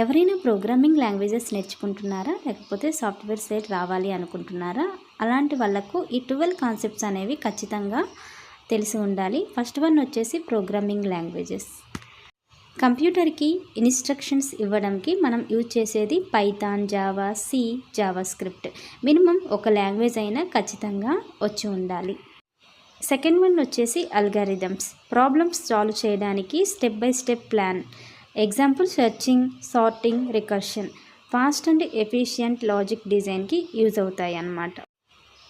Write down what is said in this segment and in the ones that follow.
ఎవరైనా programming languages నేర్చుకుంటున్నారా, లేకపోతే software side రావాలి అనుకుంటున్నారా? అలాంటి వాళ్ళకు ఈ 12 కాన్సెప్ట్స్ అనేవి ఖచ్చితంగా తెలిసి ఉండాలి. ఫస్ట్ వన్ వచ్చేసి ప్రోగ్రామింగ్ లాంగ్వేజెస్. కంప్యూటర్కి ఇన్స్ట్రక్షన్స్ ఇవ్వడానికి మనం యూజ్ చేసేది Python, Java, C, JavaScript. Minimum ఒక లాంగ్వేజ్ అయినా ఖచ్చితంగా వచ్చి ఉండాలి. సెకండ్ వన్ వచ్చేసి అల్గారిథమ్స్. ప్రాబ్లమ్స్ సాల్వ్ చేయడానికి step by step plan. Example searching, sorting, recursion. Fast and efficient logic డిజైన్కి యూజ్ అవుతాయి అన్నమాట.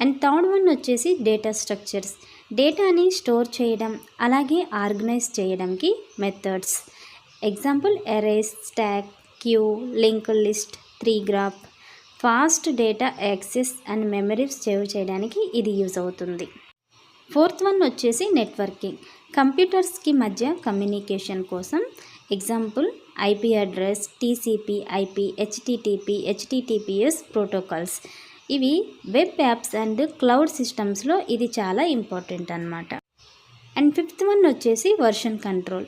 అండ్ థర్డ్ వన్ వచ్చేసి డేటా స్ట్రక్చర్స్. డేటాని స్టోర్ చేయడం అలాగే ఆర్గనైజ్ చేయడానికి methods. Example arrays, stack, queue, link list, tree graph. Fast data access and memories save చేయడానికి ఇది యూజ్ అవుతుంది. ఫోర్త్ వన్ వచ్చేసి నెట్వర్కింగ్. కంప్యూటర్స్కి మధ్య కమ్యూనికేషన్ కోసం. Example IP address, TCP, IP, HTTP, HTTPS protocols. ఇవి వెబ్ యాప్స్ అండ్ క్లౌడ్ సిస్టమ్స్లో ఇది చాలా ఇంపార్టెంట్ అన్నమాట. అండ్ ఫిఫ్త్ వన్ వచ్చేసి వర్షన్ కంట్రోల్.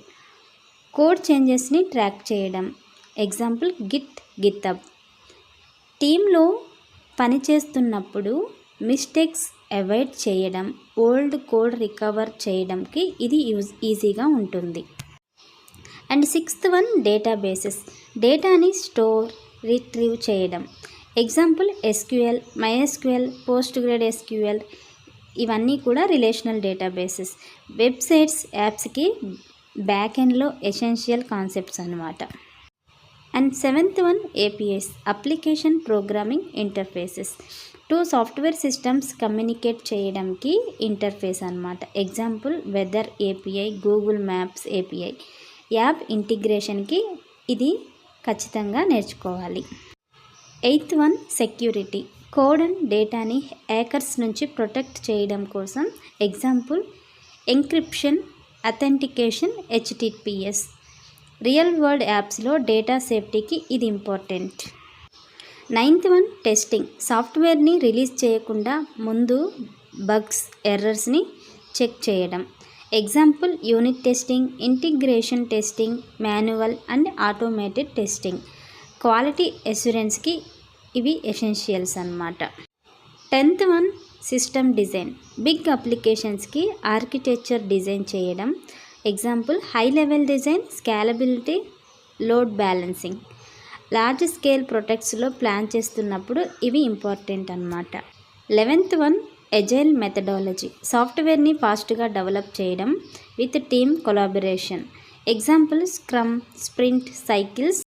కోడ్ చేంజెస్ని ట్రాక్ చేయడం. ఎగ్జాంపుల్ గిithub. టీంలో పనిచేస్తున్నప్పుడు మిస్టేక్స్ అవాయిడ్ చేయడం, ఓల్డ్ కోడ్ రికవర్ చేయడానికి ఇది ఈజీగా ఉంటుంది. And sixth one databases. డేటాని స్టోర్, రిట్రీవ్ చేయడం. Example SQL, MySQL, PostgreSQL. ఇవన్నీ కూడా రిలేషనల్ డేటాబేసెస్. వెబ్సైట్స్, యాప్స్కి బ్యాక్ ఎండ్లో ఎసెన్షియల్ కాన్సెప్ట్స్ అన్నమాట. And seventh one APIs, application programming interfaces. Two software systems communicate చేయడానికి ఇంటర్ఫేస్ అన్నమాట. Example weather API, Google Maps API. App ఇంటిగ్రేషన్కి ఇది ఖచ్చితంగా నేర్చుకోవాలి. Eighth one security. Code and డేటాని హ్యాకర్స్ నుంచి ప్రొటెక్ట్ చేయడం కోసం. Example encryption, authentication, HTTPS. Real world యాప్స్లో డేటా సేఫ్టీకి ఇది ఇంపార్టెంట్. Ninth one testing. సాఫ్ట్వేర్ని రిలీజ్ చేయకుండా ముందు బగ్స్, ఎర్రర్స్ని చెక్ చేయడం. Example unit testing, integration testing, manual and automated testing. Quality అష్యూరెన్స్కి ఇవి ఎసెన్షియల్స్ అన్నమాట. 10th one system design. Big అప్లికేషన్స్కి ఆర్కిటెక్చర్ డిజైన్ చేయడం. Example high level design, scalability, load balancing. Large scale ప్రొజెక్ట్స్లో ప్లాన్ చేస్తున్నప్పుడు ఇవి ఇంపార్టెంట్ అన్నమాట. 11th one agile methodology. సాఫ్ట్వేర్ని ఫాస్ట్గా డెవలప్ చేయడం with team collaboration. Example scrum, sprint, cycles.